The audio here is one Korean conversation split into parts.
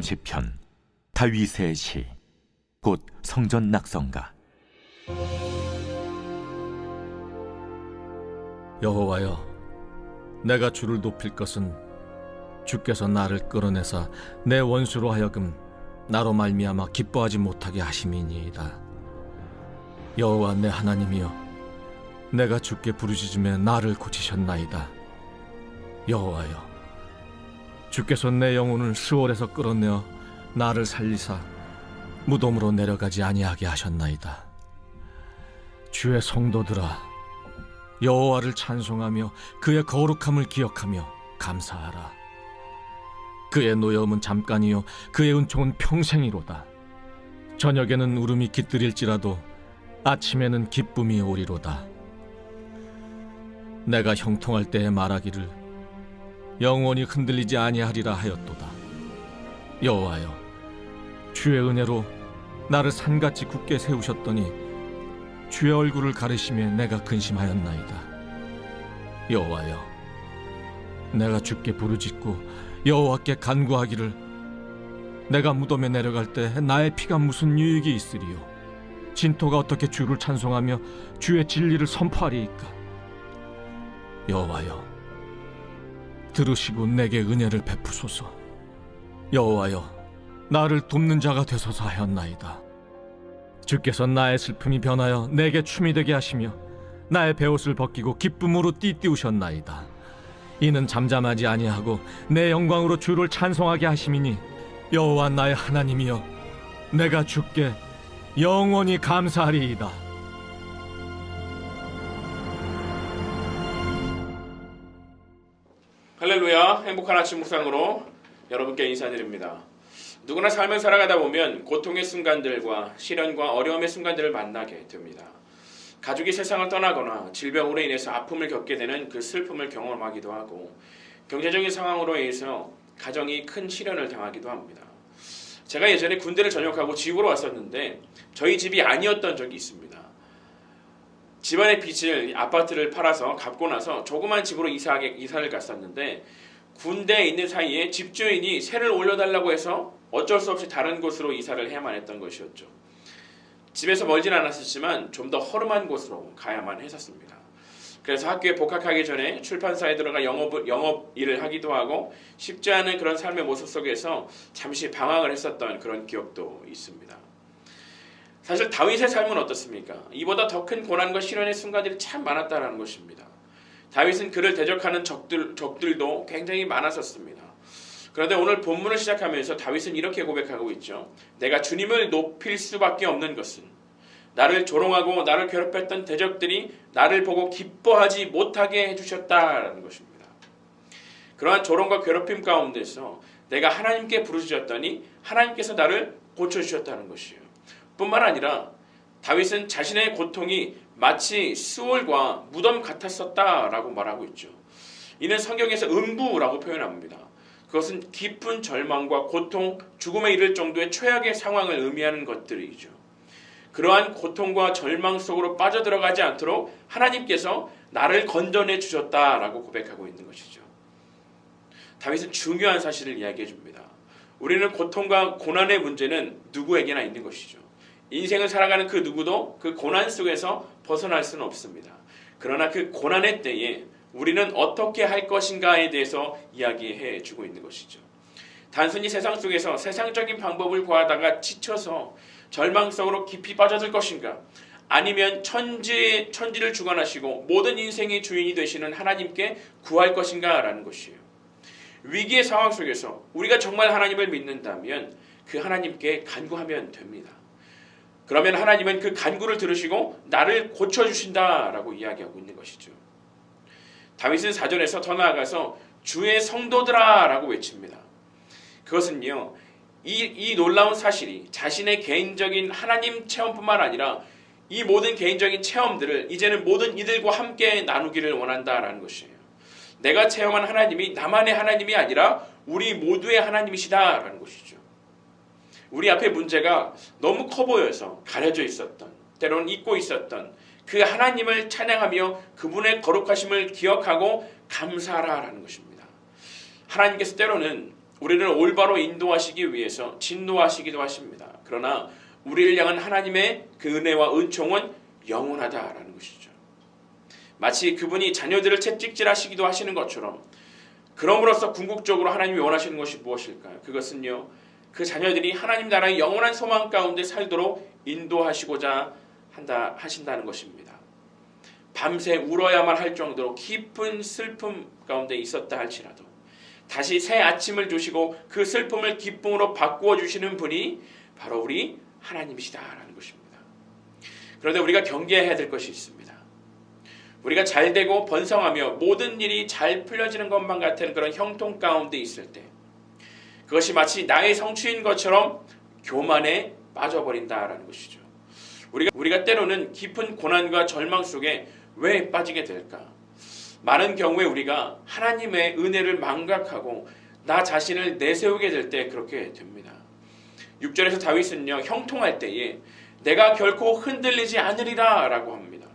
시편 다윗의 시 곧 성전 낙성가. 여호와여, 내가 주를 높일 것은 주께서 나를 끌어내사 내 원수로 하여금 나로 말미암아 기뻐하지 못하게 하심이니이다. 여호와 내 하나님이여, 내가 주께 부르짖으며 나를 고치셨나이다. 여호와여, 주께서 내 영혼을 스올에서 끌어내어 나를 살리사 무덤으로 내려가지 아니하게 하셨나이다. 주의 성도들아, 여호와를 찬송하며 그의 거룩함을 기억하며 감사하라. 그의 노여움은 잠깐이요 그의 은총은 평생이로다. 저녁에는 울음이 깃들일지라도 아침에는 기쁨이 오리로다. 내가 형통할 때에 말하기를 영원히 흔들리지 아니하리라 하였도다. 여호와여, 주의 은혜로 나를 산같이 굳게 세우셨더니 주의 얼굴을 가리시며 내가 근심하였나이다. 여호와여, 내가 주께 부르짖고 여호와께 간구하기를 내가 무덤에 내려갈 때 나의 피가 무슨 유익이 있으리요? 진토가 어떻게 주를 찬송하며 주의 진리를 선포하리이까? 여호와여, 들으시고 내게 은혜를 베푸소서. 여호와여, 나를 돕는 자가 되소서 하였나이다. 주께서 나의 슬픔이 변하여 내게 춤이 되게 하시며 나의 베옷을 벗기고 기쁨으로 띠띠우셨나이다. 이는 잠잠하지 아니하고 내 영광으로 주를 찬송하게 하심이니 여호와 나의 하나님이여, 내가 주께 영원히 감사하리이다. 할렐루야. 행복한 아침 묵상으로 여러분께 인사드립니다. 누구나 삶을 살아가다 보면 고통의 순간들과 시련과 어려움의 순간들을 만나게 됩니다. 가족이 세상을 떠나거나 질병으로 인해서 아픔을 겪게 되는 그 슬픔을 경험하기도 하고, 경제적인 상황으로 인해서 가정이 큰 시련을 당하기도 합니다. 제가 예전에 군대를 전역하고 지구로 왔었는데 저희 집이 아니었던 적이 있습니다. 집안의 빚을, 아파트를 팔아서 갚고 나서 조그만 집으로 이사를 갔었는데, 군대에 있는 사이에 집주인이 세를 올려달라고 해서 어쩔 수 없이 다른 곳으로 이사를 해야만 했던 것이었죠. 집에서 멀진 않았었지만 좀 더 허름한 곳으로 가야만 했었습니다. 그래서 학교에 복학하기 전에 출판사에 들어가 영업 일을 하기도 하고, 쉽지 않은 그런 삶의 모습 속에서 잠시 방황을 했었던 그런 기억도 있습니다. 사실 다윗의 삶은 어떻습니까? 이보다 더 큰 고난과 시련의 순간들이 참 많았다는 것입니다. 다윗은 그를 대적하는 적들도 굉장히 많았었습니다. 그런데 오늘 본문을 시작하면서 다윗은 이렇게 고백하고 있죠. 내가 주님을 높일 수밖에 없는 것은 나를 조롱하고 나를 괴롭혔던 대적들이 나를 보고 기뻐하지 못하게 해주셨다라는 것입니다. 그러한 조롱과 괴롭힘 가운데서 내가 하나님께 부르짖었더니 하나님께서 나를 고쳐주셨다는 것이에요. 뿐만 아니라 다윗은 자신의 고통이 마치 스올과 무덤 같았었다라고 말하고 있죠. 이는 성경에서 음부라고 표현합니다. 그것은 깊은 절망과 고통, 죽음에 이를 정도의 최악의 상황을 의미하는 것들이죠. 그러한 고통과 절망 속으로 빠져들어가지 않도록 하나님께서 나를 건져내 주셨다라고 고백하고 있는 것이죠. 다윗은 중요한 사실을 이야기해 줍니다. 우리는 고통과 고난의 문제는 누구에게나 있는 것이죠. 인생을 살아가는 그 누구도 그 고난 속에서 벗어날 수는 없습니다. 그러나 그 고난의 때에 우리는 어떻게 할 것인가에 대해서 이야기해 주고 있는 것이죠. 단순히 세상 속에서 세상적인 방법을 구하다가 지쳐서 절망 속으로 깊이 빠져들 것인가, 아니면 천지를 주관하시고 모든 인생의 주인이 되시는 하나님께 구할 것인가 라는 것이에요. 위기의 상황 속에서 우리가 정말 하나님을 믿는다면 그 하나님께 간구하면 됩니다. 그러면 하나님은 그 간구를 들으시고 나를 고쳐주신다라고 이야기하고 있는 것이죠. 다윗은 사전에서 더 나아가서 주의 성도들아 라고 외칩니다. 그것은요, 이 놀라운 사실이 자신의 개인적인 하나님 체험뿐만 아니라 이 모든 개인적인 체험들을 이제는 모든 이들과 함께 나누기를 원한다라는 것이에요. 내가 체험한 하나님이 나만의 하나님이 아니라 우리 모두의 하나님이시다라는 것이죠. 우리 앞에 문제가 너무 커 보여서 가려져 있었던, 때로는 잊고 있었던 그 하나님을 찬양하며 그분의 거룩하심을 기억하고 감사하라라는 것입니다. 하나님께서 때로는 우리를 올바로 인도하시기 위해서 진노하시기도 하십니다. 그러나 우리를 향한 하나님의 그 은혜와 은총은 영원하다라는 것이죠. 마치 그분이 자녀들을 채찍질하시기도 하시는 것처럼, 그럼으로써 궁극적으로 하나님이 원하시는 것이 무엇일까요? 그것은요, 그 자녀들이 하나님 나라의 영원한 소망 가운데 살도록 인도하시고자 하신다는 것입니다. 밤새 울어야만 할 정도로 깊은 슬픔 가운데 있었다 할지라도 다시 새 아침을 주시고 그 슬픔을 기쁨으로 바꾸어 주시는 분이 바로 우리 하나님이시다라는 것입니다. 그런데 우리가 경계해야 될 것이 있습니다. 우리가 잘되고 번성하며 모든 일이 잘 풀려지는 것만 같은 그런 형통 가운데 있을 때, 그것이 마치 나의 성취인 것처럼 교만에 빠져버린다라는 것이죠. 우리가 때로는 깊은 고난과 절망 속에 왜 빠지게 될까? 많은 경우에 우리가 하나님의 은혜를 망각하고 나 자신을 내세우게 될 때 그렇게 됩니다. 6절에서 다윗은요, 형통할 때에 내가 결코 흔들리지 않으리라 라고 합니다.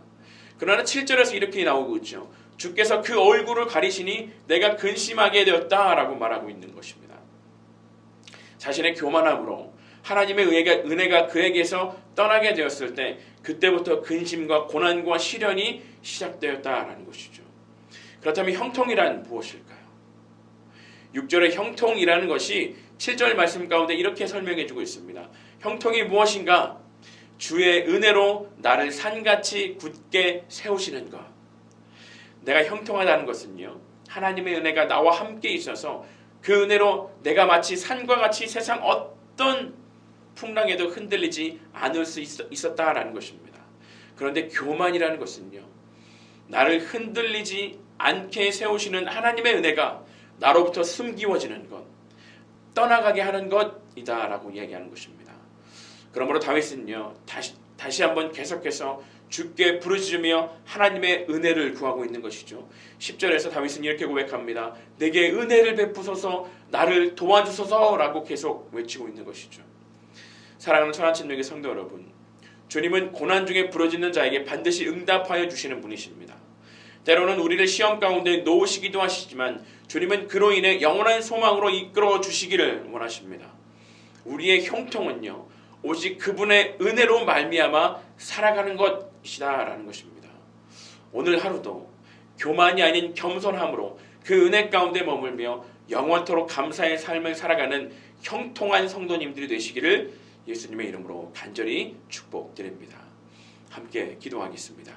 그러나 7절에서 이렇게 나오고 있죠. 주께서 그 얼굴을 가리시니 내가 근심하게 되었다 라고 말하고 있는 것입니다. 자신의 교만함으로 하나님의 은혜가 그에게서 떠나게 되었을 때, 그때부터 근심과 고난과 시련이 시작되었다라는 것이죠. 그렇다면 형통이란 무엇일까요? 6절의 형통이라는 것이 7절 말씀 가운데 이렇게 설명해 주고 있습니다. 형통이 무엇인가? 주의 은혜로 나를 산같이 굳게 세우시는 것. 내가 형통하다는 것은요, 하나님의 은혜가 나와 함께 있어서 그 은혜로 내가 마치 산과 같이 세상 어떤 풍랑에도 흔들리지 않을 수 있었다라는 것입니다. 그런데 교만이라는 것은요, 나를 흔들리지 않게 세우시는 하나님의 은혜가 나로부터 숨기워지는 것, 떠나가게 하는 것이다라고 이야기하는 것입니다. 그러므로 다윗은요, 다시 한번 계속해서 주께 부르짖으며 하나님의 은혜를 구하고 있는 것이죠. 10절에서 다윗은 이렇게 고백합니다. 내게 은혜를 베푸소서, 나를 도와주소서라고 계속 외치고 있는 것이죠. 사랑하는 천하천명의 성도 여러분, 주님은 고난 중에 부르짖는 자에게 반드시 응답하여 주시는 분이십니다. 때로는 우리를 시험 가운데 놓으시기도 하시지만 주님은 그로 인해 영원한 소망으로 이끌어 주시기를 원하십니다. 우리의 형통은요, 오직 그분의 은혜로 말미암아 살아가는 것이다라는 것입니다. 오늘 하루도 교만이 아닌 겸손함으로 그 은혜 가운데 머물며 영원토록 감사의 삶을 살아가는 형통한 성도님들이 되시기를 예수님의 이름으로 간절히 축복드립니다. 함께 기도하겠습니다.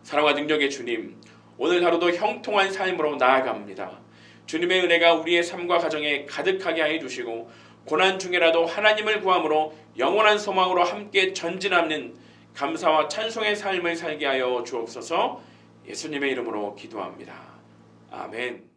사랑과 능력의 주님, 오늘 하루도 형통한 삶으로 나아갑니다. 주님의 은혜가 우리의 삶과 가정에 가득하게 하여 주시고 고난 중에라도 하나님을 구함으로 영원한 소망으로 함께 전진하는 감사와 찬송의 삶을 살게 하여 주옵소서. 예수님의 이름으로 기도합니다. 아멘.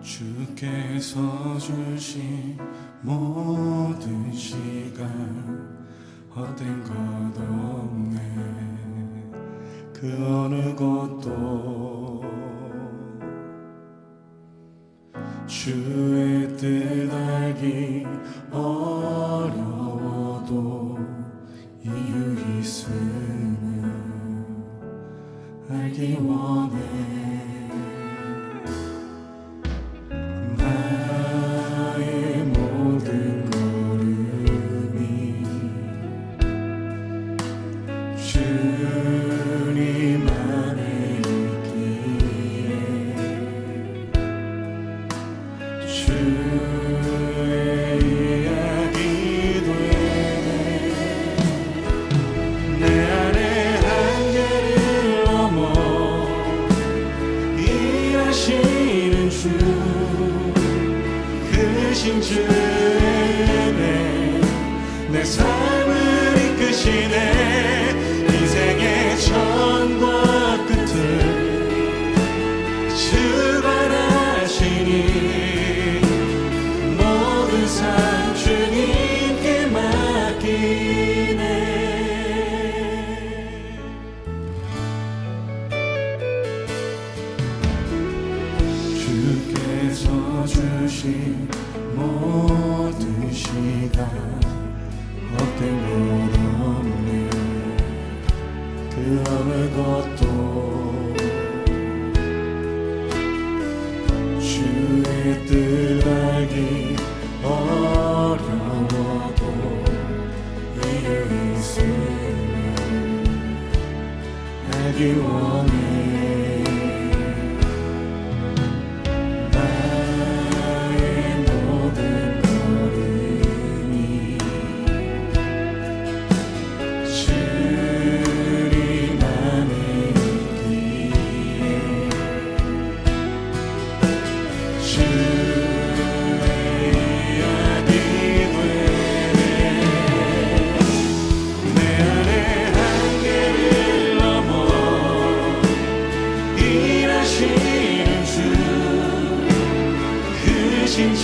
주께서 주신 모든 시간 헛된 것 없네. 그 어느 것도 주의 뜻 알기 어려워도 이유 있음을 알기 원해. 주의 은혜 내 삶을 이끄시네. 인생의 처음과 끝을 주 바라시니 모든 삶 주님께 맡기네. 주께서 주신 주신 모든 시간 헛된 것 없네. 그 어느 것도 주의 뜻 알기 어려워도 이유 있으면 알기 원해. 나의 모든 걸음이 주님 안에 있기에 주의 약이 되네. 내 안에 한계를 넘어 일하시는 주, 크신 주